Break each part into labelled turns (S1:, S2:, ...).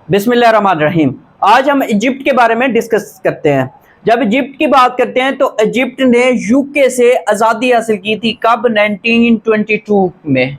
S1: बिस्मिल्लाहिर्रहमानिर्रहीम। आज हम इजिप्ट के बारे में डिस्कस करते हैं। जब इजिप्ट की बात करते हैं तो इजिप्ट ने यूके से आज़ादी हासिल की थी कब? 1922 में।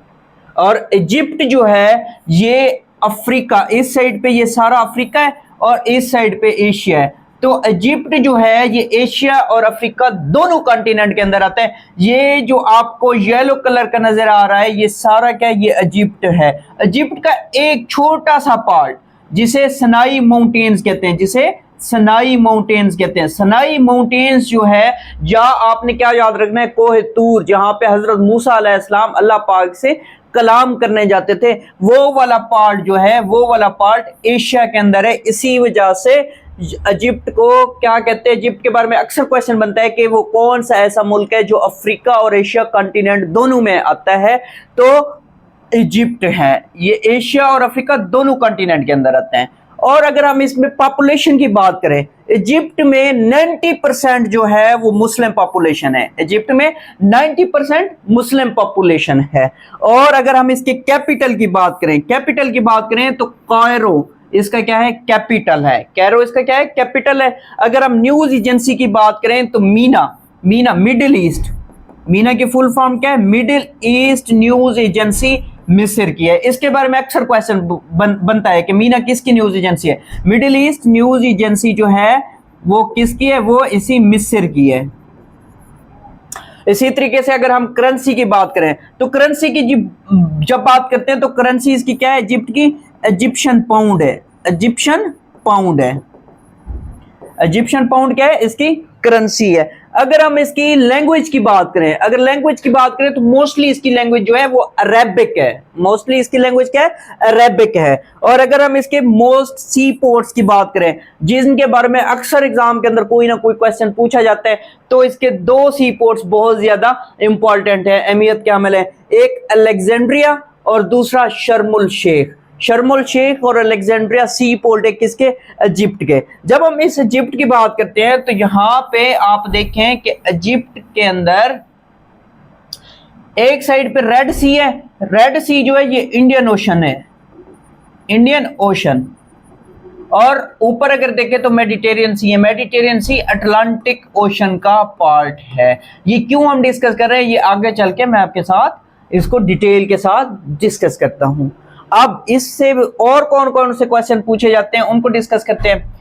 S1: और इजिप्ट जो है ये अफ्रीका, इस साइड पे ये सारा अफ्रीका है और इस साइड पे एशिया है। तो इजिप्ट जो है ये एशिया और अफ्रीका दोनों कॉन्टिनेंट के अंदर आता है। ये जो आपको येलो कलर का नजर आ रहा है ये सारा क्या है? ये इजिप्ट है। इजिप्ट का एक छोटा सा पार्ट जिसे सनाई माउंटेन्स कहते हैं, जिसे सनाई माउंटेन्स कहते हैं। सनाई माउंटेन्स जो है, या आपने क्या याद रखना है, कोहे तूर, जहां पे हजरत मूसा अलैहिस्सलाम अल्लाह पाक से कलाम करने जाते थे, वो वाला पार्ट जो है, वो वाला पार्ट एशिया के अंदर है। इसी वजह से इजिप्ट को क्या कहते हैं? इजिप्ट के बारे में अक्सर क्वेश्चन बनता है कि वो कौन सा ऐसा मुल्क है जो अफ्रीका और एशिया कॉन्टिनेंट दोनों में आता है। तो इजिप्ट है, ये एशिया और अफ्रीका दोनों कॉन्टिनेंट के अंदर आते हैं। और अगर हम इसमें पॉपुलेशन की बात करें, इजिप्ट में 90% जो है वो मुस्लिम पॉपुलेशन है। इजिप्ट में 90% मुस्लिम पॉपुलेशन है। और अगर हम इसके कैपिटल की बात करें, कैपिटल की बात करें तो कायरो इसका क्या है? कैपिटल है। कैरो इसका क्या है? कैपिटल है। अगर हम न्यूज एजेंसी की बात करें तो मीना मिडिल ईस्ट, मीना की फुल फॉर्म क्या है? मिडिल ईस्ट न्यूज एजेंसी मिस्र की है। इसके बारे में अक्सर क्वेश्चन बनता है कि मीना किसकी न्यूज एजेंसी है? मिडिल ईस्ट न्यूज एजेंसी जो है वो किसकी है? वो इसी मिस्र की है। इसी तरीके से अगर हम करेंसी की बात करें तो करेंसी की जब बात करते हैं तो करेंसी इसकी क्या है? इजिप्ट की इजिप्शियन पाउंड है। इजिप्शियन पाउंड है। इजिप्शियन पाउंड क्या है? इसकी करेंसी है। अगर हम इसकी लैंग्वेज की बात करें, अगर लैंग्वेज की बात करें तो मोस्टली इसकी लैंग्वेज जो है वो अरेबिक है। मोस्टली इसकी लैंग्वेज क्या है? अरेबिक है। और अगर हम इसके मोस्ट सी पोर्ट्स की बात करें, जिनके बारे में अक्सर एग्जाम के अंदर कोई ना कोई क्वेश्चन पूछा जाता है, तो इसके दो सी पोर्ट्स बहुत ज्यादा इंपॉर्टेंट है, अहमियत के हामिल है। एक अलेक्जेंड्रिया और दूसरा शर्मुल शेख। शर्मुल शेख और अलेक्जेंड्रिया सी पोर्ट है किसके? इजिप्ट के। जब हम इस इजिप्ट की बात करते हैं तो यहां पे आप देखें कि इजिप्ट के अंदर एक साइड पे रेड सी है। रेड सी जो है ये इंडियन ओशन है, इंडियन ओशन। और ऊपर अगर देखें तो मेडिटेरियन सी है। मेडिटेरियन सी अटलांटिक ओशन का पार्ट है। ये क्यों हम डिस्कस कर रहे हैं, ये आगे चल के मैं आपके साथ इसको डिटेल के साथ डिस्कस करता हूं। अब इससे और कौन कौन से क्वेश्चन पूछे जाते हैं उनको डिस्कस करते हैं।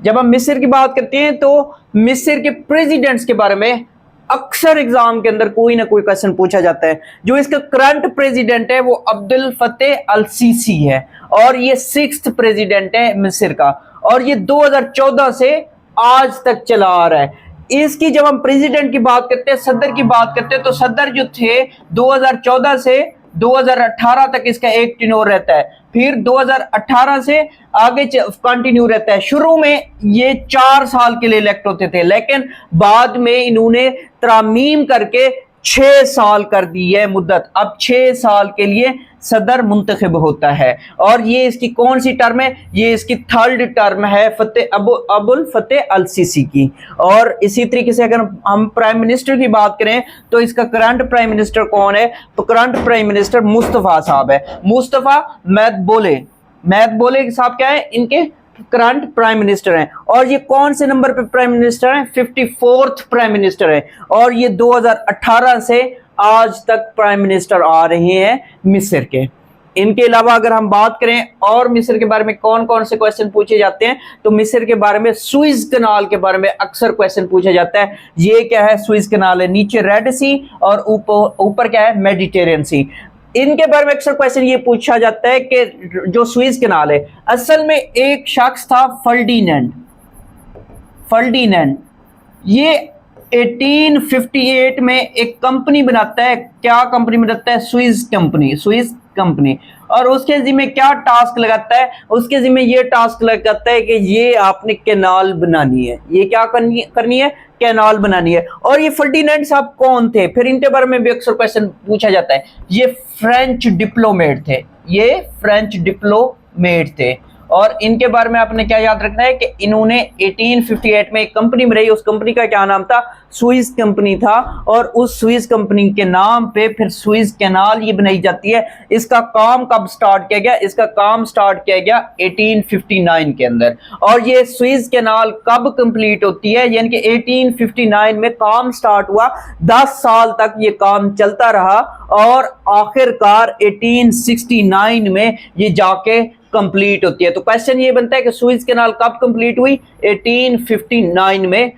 S1: जब हम मिस्र की बात करते हैं तो मिस्र के प्रेसिडेंट्स के बारे में अक्सर एग्जाम के अंदर कोई ना कोई क्वेश्चन पूछा जाता है। जो इसका करंट प्रेसिडेंट है वो अब्दुल फतेह अल सीसी है और ये 6th प्रेसिडेंट है मिस्र का। और ये 2014 से आज तक चला आ रहा है। इसकी जब हम प्रेसिडेंट की बात करते हैं, सदर की बात करते हैं, तो सदर जो थे 2014 से 2018 तक इसका एक टेन्योर रहता है। फिर 2018 से आगे कंटिन्यू रहता है। शुरू में ये 4 साल के लिए इलेक्ट होते थे, लेकिन बाद में इन्होंने तरामीम करके 6 साल कर दी है मुद्दत। अब 6 साल के लिए सदर मुंतखब होता है। और ये इसकी कौन सी टर्म है? ये इसकी 3rd टर्म है अबुल फतेह अल सीसी की। और इसी तरीके से अगर हम प्राइम मिनिस्टर की बात करें तो इसका करंट प्राइम मिनिस्टर कौन है? तो करंट प्राइम मिनिस्टर मुस्तफा साहब है। मुस्तफा मैदबोले साहब क्या है? इनके करंट प्राइम मिनिस्टर हैं। और ये कौन से नंबर पे प्राइम मिनिस्टर हैं? 54th प्राइम मिनिस्टर है। और ये 2018 से आज तक प्राइम मिनिस्टर आ रहे हैं मिस्र के। इनके अलावा अगर हम बात करें और मिस्र के बारे में कौन कौन से क्वेश्चन पूछे जाते हैं, तो मिस्र के बारे में सुइज कनाल के बारे में अक्सर क्वेश्चन पूछा जाता है। ये क्या है? सुइज कनाल है। नीचे रेड सी और ऊपर क्या है? मेडिटेरियन सी। इनके बारे में अक्सर क्वेश्चन ये पूछा जाता है कि जो सुइज कनाल है, असल में एक शख्स था फर्डिनेंड। ये 1858 में एक कंपनी बनाता है। क्या कंपनी बनाता है? Swiss company. और उसके जिम्मे क्या टास्क लगाता है? उसके जिम्मे ये टास्क लगाता है कि ये आपने कैनाल बनानी है। ये क्या करनी है? कैनाल बनानी है। और ये फर्डिनेंड साहब कौन थे? फिर इनके बारे में भी अक्सर क्वेश्चन पूछा जाता है। ये फ्रेंच डिप्लोमेट थे। और इनके बारे में आपने क्या याद रखना है कि इन्होंने 1858 में एक कंपनी में रही, उस कंपनी का क्या नाम था, सुइस कंपनी था, और उस सुइस कंपनी के नाम पे फिर सुइस कैनाल ये बनाई जाती है। इसका काम कब स्टार्ट किया गया, इसका काम स्टार्ट किया गया 1859 के अंदर, और ये सुइस कैनाल कब कंप्लीट होती है, यानी कि 1859 में काम स्टार्ट हुआ, 10 साल तक ये काम चलता रहा और आखिरकार 1869 में ये जाके कंप्लीट होती है। तो क्वेश्चन ये बनता है कि सुइस कैनाल कब कंप्लीट हुई, 1859 में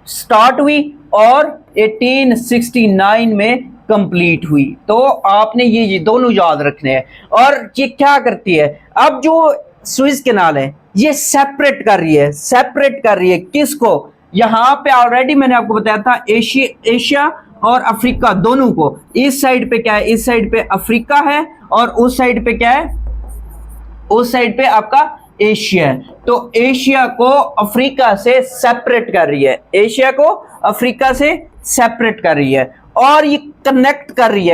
S1: स्टार्ट हुई और 1869 में कंप्लीट हुई। तो आपने ये दोनों याद रखने हैं। और ये क्या करती है, अब जो सुइस कैनाल है ये सेपरेट कर रही है किसको, यहां पे ऑलरेडी मैंने आपको बताया था एशिया और अफ्रीका दोनों को। इस साइड पे क्या है, इस साइड पे अफ्रीका है और उस साइड पे क्या है, उस साइड पे आपका एशिया है। तो एशिया को अफ्रीका से सेपरेट कर रही है, एशिया को अफ्रीका से सेपरेट कर रही है, और ये कनेक्ट कर रही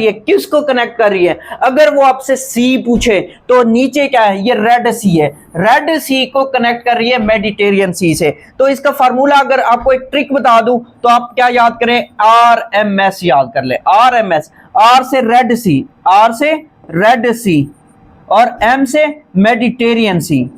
S1: है किसको कनेक्ट कर रही है। अगर वो आपसे सी पूछे तो नीचे क्या है, ये रेड सी है, रेड सी को कनेक्ट कर रही है मेडिटेरियन सी से। तो इसका फार्मूला अगर आपको एक ट्रिक बता दूं तो आप क्या याद करें, RMS याद कर ले, RMS, R से रेड सी, R से रेड सी, और M से मेडिटेरियन सी,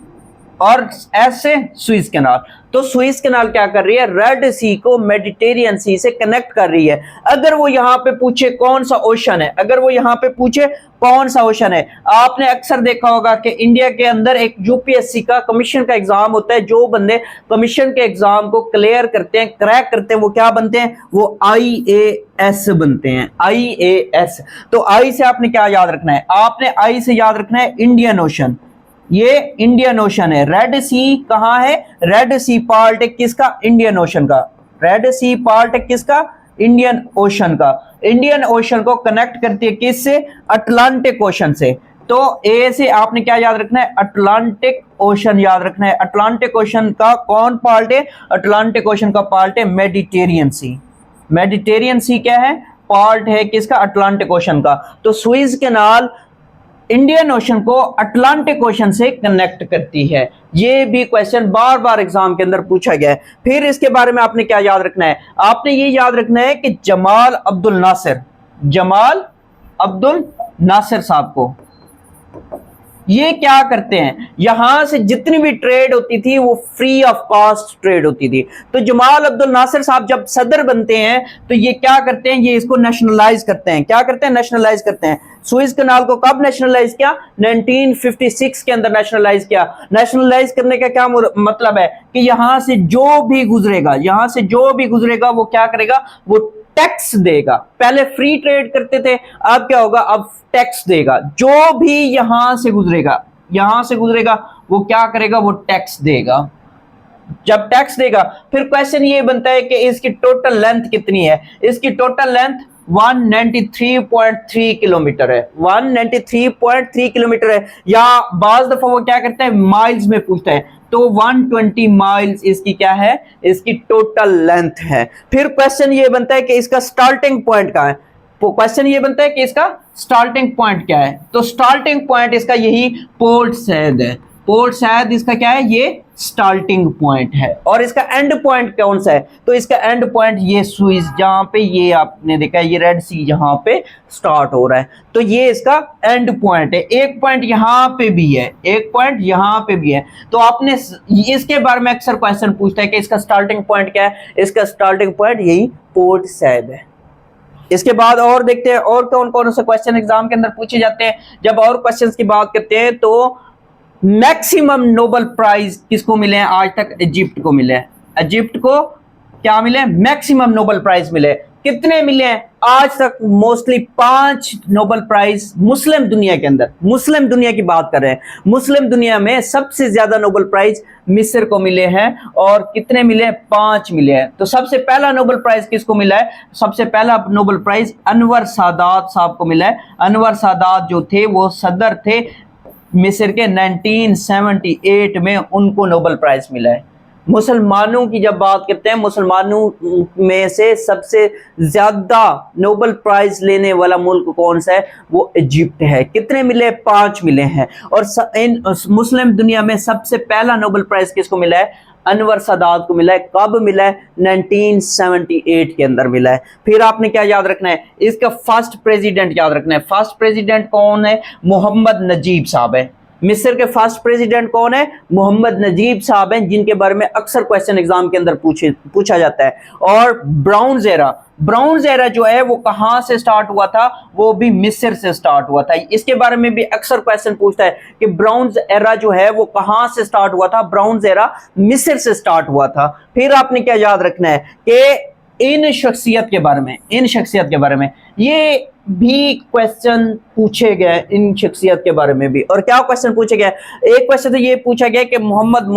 S1: और S से सुइस कैनाल। तो सुइस कैनाल क्या कर रही है, रेड सी को मेडिटेरियन सी से कनेक्ट कर रही है। अगर वो यहां पे पूछे कौन सा ओशन है, अगर वो यहां पे पूछे कौन सा ओशन है, आपने अक्सर देखा होगा कि इंडिया के अंदर एक यूपीएससी का कमीशन का एग्जाम होता है, जो बंदे कमीशन के एग्जाम को क्लियर करते हैं, क्रैक करते हैं, वो क्या बनते हैं, वो IAS बनते हैं, IAS। तो आई से आपने क्या याद रखना है, आपने आई से याद रखना है इंडियन ओशन, ये इंडियन ओशन है। रेड सी कहां है, रेड सी पार्ट है किसका, इंडियन ओशन का, रेड सी पार्ट है किसका, इंडियन ओशन का। इंडियन ओशन को कनेक्ट करती है किससे, अटलांटिक ओशन से। तो ए से आपने क्या याद रखना है, अटलांटिक ओशन याद रखना है। अटलांटिक ओशन का कौन पार्ट है, अटलांटिक ओशन का पार्ट है मेडिटेरियन सी। मेडिटेरियन सी क्या है, पार्ट है किसका, अटलांटिक ओशन का। तो सुइस कैनाल इंडियन ओशन को अटलांटिक ओशन से कनेक्ट करती है। ये भी क्वेश्चन बार बार एग्जाम के अंदर पूछा गया है। फिर इसके बारे में आपने क्या याद रखना है, आपने ये याद रखना है कि जमाल अब्दुल नासिर साहब को ये क्या करते हैं, यहां से जितनी भी ट्रेड होती थी वो फ्री ऑफ कॉस्ट ट्रेड होती थी। तो जमाल अब्दुल नासिर साहब जब सदर बनते हैं तो ये क्या करते हैं, ये इसको नेशनलाइज करते हैं। क्या करते हैं, नेशनलाइज करते हैं। सुइस कैनाल को कब नेशनलाइज किया, 1956 के अंदर नेशनलाइज किया। नेशनलाइज करने का क्या मतलब है कि यहां से जो भी गुजरेगा वो क्या करेगा, वो टैक्स देगा। पहले फ्री ट्रेड करते थे, अब क्या होगा, अब टैक्स देगा। जो भी यहां से गुजरेगा वो क्या करेगा, वो टैक्स देगा। जब टैक्स देगा फिर क्वेश्चन ये बनता है कि इसकी टोटल लेंथ कितनी है। इसकी टोटल लेंथ 193.3 किलोमीटर है, 193.3 किलोमीटर है, या बाज दफा वो क्या करते हैं, माइल्स में पूछता है। तो 120 माइल्स इसकी क्या है, इसकी टोटल लेंथ है। फिर क्वेश्चन ये बनता है कि इसका स्टार्टिंग पॉइंट कहां है। क्वेश्चन ये बनता है कि इसका स्टार्टिंग पॉइंट क्या है। तो स्टार्टिंग पॉइंट इसका यही पोर्ट सैद है। पोर्ट सैद इसका क्या है, ये स्टार्टिंग पॉइंट है। और इसका एंड पॉइंट कौन सा है, तो इसका एंड पॉइंट ये सुइस, जहां पे ये आपने देखा है ये रेड सी जहां पे स्टार्ट हो रहा है, तो ये इसका एंड पॉइंट है। एक पॉइंट यहां पे भी है, एक पॉइंट यहां पे भी है। तो आपने इसके बारे में अक्सर क्वेश्चन पूछता है कि इसका स्टार्टिंग पॉइंट क्या है। इसका स्टार्टिंग पॉइंट यही पोर्ट सैद है। इसके बाद और देखते हैं और कौन कौन से क्वेश्चन एग्जाम के अंदर पूछे जाते हैं। जब और क्वेश्चंस की बात करते हैं तो मैक्सिमम नोबेल प्राइज किसको मिले हैं आज तक, इजिप्ट को मिले हैं। इजिप्ट को क्या मिले, मैक्सिमम नोबेल प्राइज मिले। कितने मिले हैं आज तक, मोस्टली 5 नोबेल प्राइज मुस्लिम दुनिया के अंदर। मुस्लिम दुनिया की बात कर रहे हैं, मुस्लिम दुनिया में सबसे ज्यादा नोबेल प्राइज मिस्र को मिले हैं। और कितने मिले हैं, 5 मिले हैं। तो सबसे पहला नोबेल प्राइज किसको मिला है, सबसे पहला नोबेल प्राइज अनवर सादात साहब को मिला है। अनवर सादात जो थे वो सदर थे मिस्र के, 1978 में उनको नोबेल प्राइज मिला है। मुसलमानों की जब बात करते हैं, मुसलमानों में से सबसे ज्यादा नोबेल प्राइज लेने वाला मुल्क कौन सा है? वो इजिप्ट है। कितने मिले? 5 मिले हैं। और इन मुस्लिम दुनिया में सबसे पहला नोबेल प्राइज किसको मिला है? अनवर सादात को मिला है। कब मिला है? 1978 के अंदर मिला है। फिर आपने क्या याद रखना है? इसका फर्स्ट प्रेसिडेंट याद रखना है। फर्स्ट प्रेसिडेंट कौन है? मोहम्मद नजीब साहब है। मिस्र के फर्स्ट प्रेसिडेंट कौन है? मोहम्मद नजीब साहब हैं, जिनके बारे में अक्सर क्वेश्चन एग्जाम के अंदर पूछा जाता है। और ब्राउन एरा जो है वो कहां से स्टार्ट हुआ था? वो भी मिस्र से स्टार्ट हुआ था। इसके बारे में भी अक्सर क्वेश्चन पूछता है कि ब्राउन एरा जो है वो कहां से स्टार्ट हुआ था? ब्राउन एरा मिस्र से स्टार्ट हुआ था। फिर आपने क्या याद रखना है कि इन शख्सियत के बारे में ये भी क्वेश्चन पूछे गए, इन शख्सियत के बारे में भी। और क्या क्वेश्चन पूछे गए? एक क्वेश्चन तो ये पूछा गया कि मोहम्मद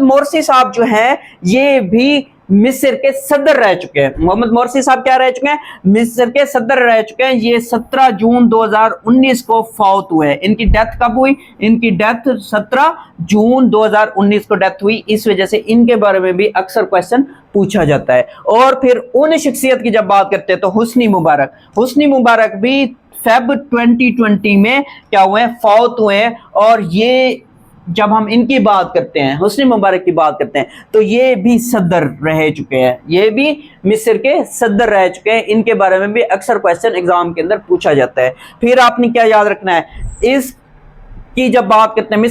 S1: मोरसी साहब जो हैं ये भी मिस्र के सदर रह चुके हैं। मोहम्मद मोरसी साहब क्या रह चुके हैं? मिस्र के सदर रह चुके हैं। ये 17 जून 2019 को फौत हुए हैं। इनकी डेथ कब हुई? इनकी डेथ 17 जून 2019 को डेथ हुई। इस वजह से इनके बारे में भी अक्सर क्वेश्चन पूछा जाता है। और फिर उन शख्सियत की जब बात करते हैं तो हुस्नी मुबारक भी फेब 2020 में क्या हुए हैं? फौत हुए हैं। और ये जब हम इनकी बात करते हैं, हुस्नी मुबारक की बात करते हैं, तो ये भी सदर रह चुके हैं। ये भी मिस्र के सदर रह चुके हैं। इनके बारे में भी अक्सर क्वेश्चन एग्जाम के अंदर पूछा जाता है। फिर आपने क्या याद रखना है? इसकी जब बात करते हैं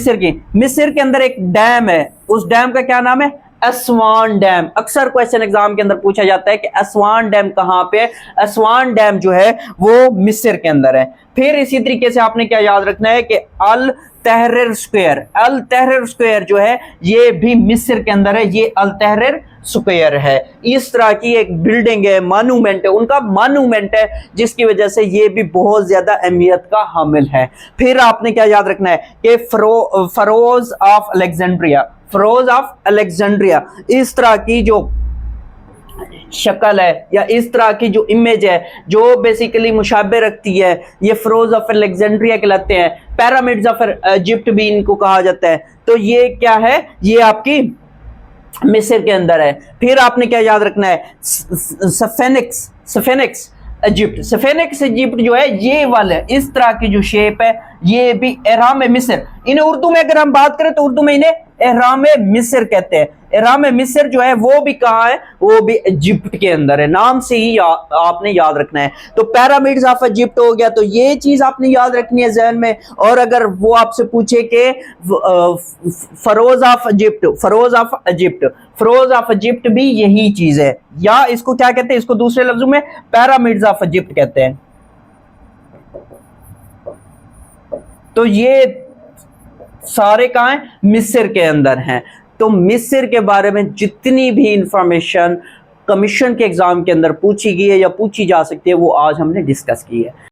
S1: मिस्र के अंदर एक डैम है। उस डैम का क्या नाम है? Aswan dam. अक्सर क्वेश्चन एग्जाम के अंदर पूछा जाता है कि असवान डैम कहां पे है? असवान डैम जो है वो मिस्र के अंदर है। फिर इसी तरीके से आपने क्या याद रखना है कि अल तहरीर स्क्वायर जो है ये भी मिस्र के अंदर है। ये अल तहरीर स्क्वायर है। इस तरह की एक बिल्डिंग है, मानूमेंट है, उनका मानूमेंट है, जिसकी वजह से ये भी बहुत ज्यादा अहमियत का हामिल है। फिर आपने क्या याद रखना है कि फरोज ऑफ अलेक्जेंड्रिया, इस तरह की जो शक्ल है या इस तरह की जो इमेज है जो बेसिकली मुशाबे रखती है, ये फरोज ऑफ अलेक्जेंड्रिया कहलाते हैं। पिरामिड्स ऑफ इजिप्ट भी इनको कहा जाता है। तो ये क्या है? ये आपकी मिस्र के अंदर है। फिर आपने क्या याद रखना है? सफेनिक्स इजिप्ट जो है ये वाले इस तरह की जो शेप है, ये भी एहराम मिस्र। इन्हें उर्दू में अगर हम बात करें तो उर्दू में इन्हें एहराम मिस्र कहते हैं। एहराम मिस्र जो है वो भी कहाँ है? वो भी इजिप्ट के अंदर है। नाम से ही आपने याद रखना है। तो पिरामिड्स ऑफ इजिप्ट हो गया, तो ये चीज आपने याद रखनी है जहन में। और अगर वो आपसे पूछे कि फरोज ऑफ इजिप्ट भी यही चीज है, या इसको क्या कहते हैं? इसको दूसरे लफ्जों में पिरामिड्स ऑफ इजिप्ट कहते हैं। तो ये सारे कहाँ हैं? मिस्र के अंदर हैं। तो मिस्र के बारे में जितनी भी इंफॉर्मेशन कमीशन के एग्जाम के अंदर पूछी गई है या पूछी जा सकती है, वो आज हमने डिस्कस की है।